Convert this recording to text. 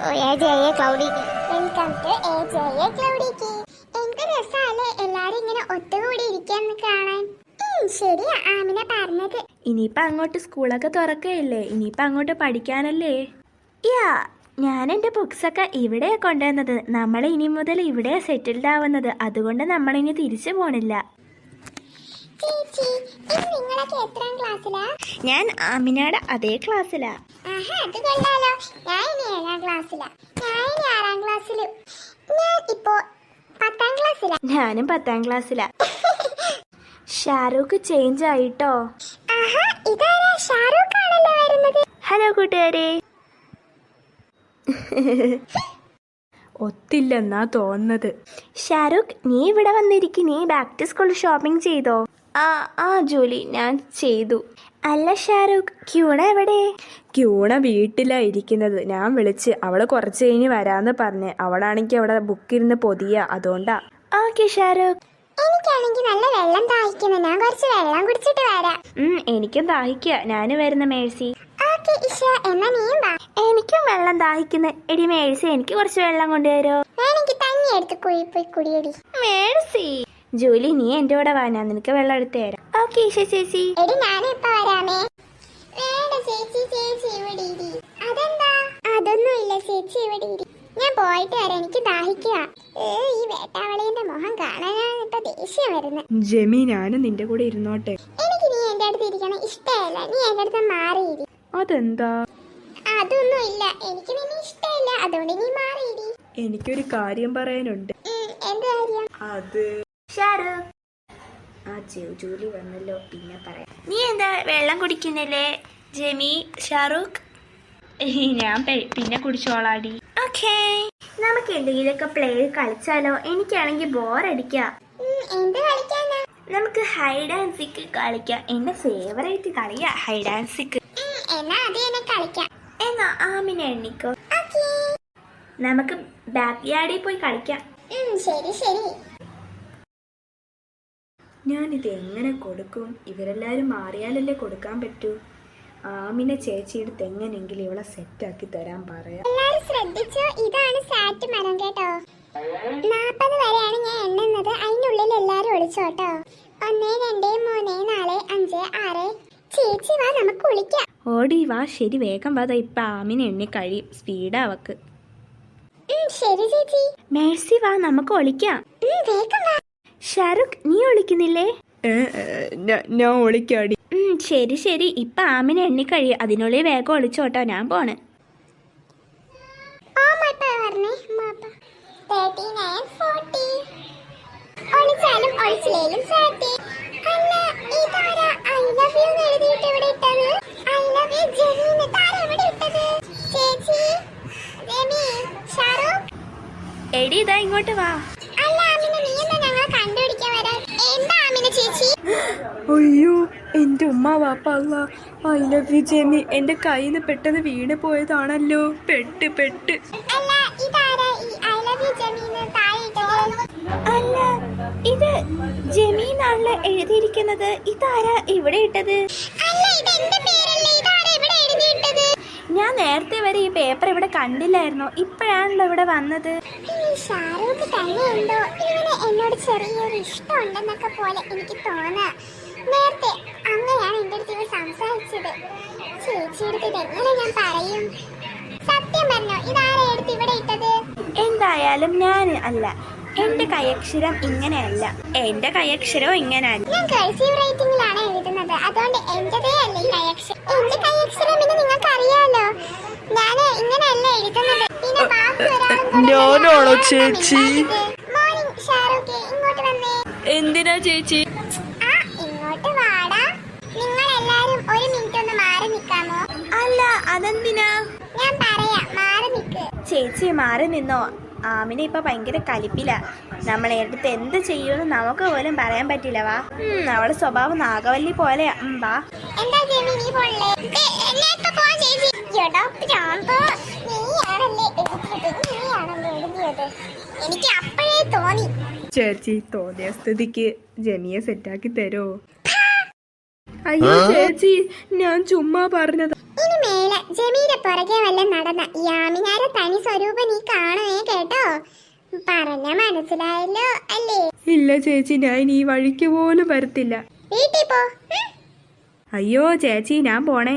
Welcome to AJA ക്ലൗഡിക്ക്. എന്ത് രസാല്ലേ എല്ലാരും ഇങ്ങനെ ഒത്തുകൂടി ഇരിക്കാന്ന് കാണാൻ. ശരിയാ ആമിന പറഞ്ഞത്. ഇനിയിപ്പോ അങ്ങോട്ട് സ്കൂളൊക്കെ തുറക്കുകയല്ലേ, ഇനിയിപ്പോ അങ്ങോട്ട് പഠിക്കാനല്ലേ. യാ, ഞാൻ എൻ്റെ ബുക്സൊക്കെ ഇവിടെയാ കൊണ്ടുവന്നത്. നമ്മൾ ഇനി മുതൽ ഇവിടെ സെറ്റിൽഡ് ആവുന്നത്, അതുകൊണ്ട് നമ്മളിനി തിരിച്ചു പോണില്ല. ചേച്ചി നിങ്ങളൊക്കെ എത്രാം ക്ലാസ്സിലാ? ഞാൻ ആമിനയുടെ അതേ ക്ലാസ്സിലാ. അത് കൊള്ളാലോ. ഞാൻ ഇനി 7ാം ക്ലാസ്സിലാ. ഞാൻ ഇനി 6ാം ക്ലാസ്സിലും. ഞാൻ ഇപ്പോ 10ാം ക്ലാസ്സിലാ. ഞാനും 10ാം ക്ലാസ്സിലാ. ഷാരൂഖ് ചേഞ്ച് ആയിട്ടോ. ഇതാരാ? ഷാരൂഖ് ആണല്ലോ വരുന്നത്. ഹലോ കൂട്ടുകാരെ. ഒത്തില്ലെന്നാ തോന്നുന്നത്. ഷാരൂഖ്, നീ ഇവിടെ വന്നിരിക്കും. നീ ബാക്ക് ടു സ്കൂൾ ഷോപ്പിംഗ് ചെയ്തോ? ആ ജോലി ഞാൻ ചെയ്തു. അല്ല ഷാരൂഖ്, ക്യൂണ എവിടെ? ക്യൂണ വീട്ടിലാ ഇരിക്കുന്നത്. ഞാൻ വിളിച്ച് അവള് കുറച്ച് കഴിഞ്ഞ് വരാന്ന് പറഞ്ഞ്. അവളാണെങ്കിൽ അവിടെ ബുക്കിരുന്ന് പൊതിയ, അതുകൊണ്ടാ. ഓക്കെ ഷാരൂഖ്. എനിക്കാണെങ്കിൽ നല്ല വെള്ളം ദാഹിക്കുന്നു. ഞാൻ കുറച്ച് വെള്ളം കുടിച്ചിട്ട് വരാം. എനിക്കും ദാഹിക്കുക. ഞാന് വരുന്ന മേഴ്സി. എന്നാ നീയും വാ. എനിക്കും വെള്ളം ദാഹിക്കുന്നു. എടി മേഴ്സി, എനിക്ക് കുറച്ച് വെള്ളം കൊണ്ടുവരോ? വേണമെങ്കിൽ തന്നെ എടുത്ത് പോയി കുടിയടി. മേഴ്സി. ജോലി, നീ എന്റെ കൂടെ വാ, ഞാൻ നിനക്ക് വെള്ളം എടുത്തു തരാം. ഓക്കെ ഈശ ചേച്ചി. എടി ഞാനിപ്പ വരാമേ. വേണ്ട ചേച്ചി, ചേച്ചി ഇവിടെ ഇരി. അതെന്താ? അതൊന്നുമില്ല ചേച്ചി, ഇവിടെ ഇരി. ഞാൻ പോയിട്ട് വരാം, എനിക്ക് ദാഹിക്കുക. ഈ വേട്ടാവളീന്റെ മുഖം കാണാനാണ് ഇപ്പൊ ദേഷ്യം വരുന്നത്. ജെമി, ഞാനും നിന്റെ കൂടെ ഇരുന്നോട്ടെ. എനിക്ക് നീ എന്റെ അടുത്ത് ഇരിക്കണം ഇഷ്ടമല്ല. നീ എന്റെ അടുത്ത് മാറിയിരി. അതെന്താ? അതൊന്നുമില്ല, എനിക്ക് നിന്നെ ഇഷ്ടമല്ല, അതുകൊണ്ട് നീ മാറിയിരി. എനിക്കൊരു കാര്യം പറയാനുണ്ട്. എന്ത് കാര്യം? അത് ഷാരൂഖ്, ജോലി വന്നല്ലോ, പിന്നെ പറയാം. നീ എന്താ വെള്ളം കുടിക്കുന്നില്ലേ ജെമി? ഷാരൂഖ്, ഞാൻ പിന്നെ കുടിച്ചോളാടി. ഓക്കേ, നമുക്ക് എന്തെങ്കിലുമൊക്കെ പ്ലേ കളിച്ചാലോ? എനിക്കാണെങ്കിൽ ബോറടിക്കാം. എന്ത് കളിക്കാനാ? നമുക്ക് ഹൈഡ് ആൻഡ് സീക്ക് കളിക്കാം. എന്റെ ഫേവറേറ്റ് കളിയാ ഹൈഡ് ആൻഡ് സീക്ക്. എന്നാ അത് തന്നെ കളിക്കാം. എന്നാ ആമിന എണ്ണിക്കോ. നമുക്ക് ബാക്ക് യാർഡിൽ പോയി കളിക്കാം. ശരി ശരി. ഞാനിത് എങ്ങനെ കൊടുക്കും? ഇവരെല്ലാരും മാറിയാലല്ലേ കൊടുക്കാൻ പറ്റൂ. ആമിന ചേച്ചിയെടുത്ത് എങ്ങനെയെങ്കിലും ഇവളെ സെറ്റാക്കി തരാൻ പറയാം. എല്ലാരും ശ്രദ്ധിച്ചോ, ഇതാണ് സാറ്റ് മരം കേട്ടോ. 40 വരെയാണ് ഞാൻ എണ്ണുന്നത്. അതിനുള്ളിൽ എല്ലാരും ഒളിച്ചോട്ടോ. 1 2 3 4 5 6. ചേച്ചി വാ, നമുക്ക് വിളിക്കാം. ഓടി വാ. ശരി, വേഗം വാ. ഇപ്പൊ ആമിന എണ്ണി കഴിയും. സ്പീഡാ അവക്ക്. ശരി ചേച്ചി. മേഴ്സി വാ, നമുക്ക് ഒളിക്കാം. വേഗം വാ. ഷാരൂഖ്, നീ ഒളിക്കുന്നില്ലേ? ഞാൻ ഒളിക്കാടി. ശരി ശരി, ഇപ്പൊ ആമിന എണ്ണി കഴിയും. അതിനുള്ളിൽ വേഗം ഒളിച്ചോട്ടോ, ഞാൻ പോണ്. 39 40. ഒളിച്ചാലും ഒളിച്ചില്ലേലും സാറ്റ്. അല്ല, ഇതാരാ ഐ ലവ് യു എന്ന് എഴുതിയിട്ട് ഇവിടെ ഇട്ടത്? ഐ ലവ് യു ജെമി എന്ന് താരം ഇവിടെ ഇട്ടത്? ചേച്ചി, ജെമി, ഷാരൂഖ്. എടി ഇതാ ഇങ്ങോട്ട് വാ. അല്ല ആമിന, നീ എന്താ ഞങ്ങളെ കണ്ടുപിടിക്കാൻ വരാൻ? എന്താ ആമിന ചേച്ചി? അയ്യോ, എന്റെ ഉമ്മ വാപ്പ, ഐ ലവ് യു ജെമി. എന്റെ കയ്യിൽ നിന്ന് പെട്ടെന്ന് വീണ് പോയതാണല്ലോ. പെട്ട്. അല്ല, ഇതാരാ ഈ ഐ ലവ് യു ജെമി എന്ന് താഴെ ഇട്ടത്? അല്ല, ഇത് ജെമി എന്നാണല്ലോ എഴുതിയിരിക്കുന്നത്. ഇതാരാ ഇവിടെ ഇട്ടത്? അല്ല, ഇത് എന്റെ പേരല്ലേ, ഇതാരാ ഇവിടെ എഴുതിയിട്ടത്? ഞാൻ നേരത്തെ വരെ ഈ പേപ്പർ ഇവിടെ കണ്ടില്ലായിരുന്നു. ഇപ്പോഴാണല്ലോ ഇവിടെ വന്നത്. ഷാരൂഖ് തന്നെയുണ്ടോ? ഇവന് എന്നോട് ചെറിയൊരു ഇഷ്ടമുണ്ടെന്നൊക്കെ പോലെ എനിക്ക് തോന്നാ. നേരത്തെ അങ്ങനെയാണ് എന്റെ അടുത്ത് ഇവ സംസാരിച്ചത്. ചേച്ചിയെടുത്ത് ഇതെങ്ങനെ ഞാൻ പറയും? സത്യം പറഞ്ഞോ, ഇതാരാ എടുത്ത് ഇവിടെ ഇട്ടത്? എന്തായാലും ഞാൻ അല്ല. എന്റെ കൈയക്ഷരം ഇങ്ങനെയല്ല. എന്റെ കൈയക്ഷരവും ഇങ്ങനെയല്ല. ഞാൻ കർസീവ് റൈറ്റിംഗിലാണ് എഴുതുന്നത്, അതുകൊണ്ട് എന്റേതേ അല്ല ഈ കൈയക്ഷരം. എന്റെ കൈയക്ഷരം പിന്നെ നിങ്ങൾക്ക് അറിയാലോ. ഞാൻ ഇങ്ങനെയല്ല എഴുതുന്നത്. പിന്നെ ബാക്കി ഞാനാണോ ചേച്ചി? മോർണിംഗ് ഷാരൂഖ്, ഇങ്ങോട്ട് വന്നേ. എന്തിനാ ചേച്ചി? ഇങ്ങോട്ട് വാടാ. നിങ്ങൾ എല്ലാരും ഒരു മിനിറ്റ് ഒന്ന് മാറി നിൽക്കാമോ? അല്ല, അതെന്തിനാ? ഞാൻ പറയാം, മാറി നിൽക്ക്. ചേച്ചി മാറി നിന്നോ. ആമിന ഇപ്പൊ ഭയങ്കര കലിപ്പില. നമ്മളെ അടുത്ത് എന്ത് ചെയ്യുമെന്ന് നമുക്ക് പോലും പറയാൻ പറ്റില്ല. വാ. അവളെ സ്വഭാവം നാഗവല്ലി പോലെയാ. വാ. എന്താ ജെമി, നീ പോണല്ലേ? എന്നെ പോവാൻ ചേച്ചി. എടാ പ്രാമ്പ്, നീയാണല്ലേ എഴുതിയത്? എനിക്ക് അപ്പോഴേ തോന്നി. ചേച്ചി, തോന്നിയ സ്ഥിതിക്ക് ജെമിയെ സെറ്റാക്കി തരോ? അയ്യോ ചേച്ചി, ഞാൻ ചുമ്മാ പറഞ്ഞത്. ഈ ഇനി മേലെ ജമീലെ പുറകെ വല്ല നടന്ന യാമിനാരെ തനി സ്വരൂപം നീ കാണുവേ കേട്ടോ. പറഞ്ഞ മനസ്സിലായല്ലോ അല്ലേ? ഇല്ല ചേച്ചി, ഞാൻ ഈ വഴിക്ക് പോലും വരത്തില്ല. വീട്ടിൽ പോ. അയ്യോ ചേച്ചി, ഞാൻ പോണേ.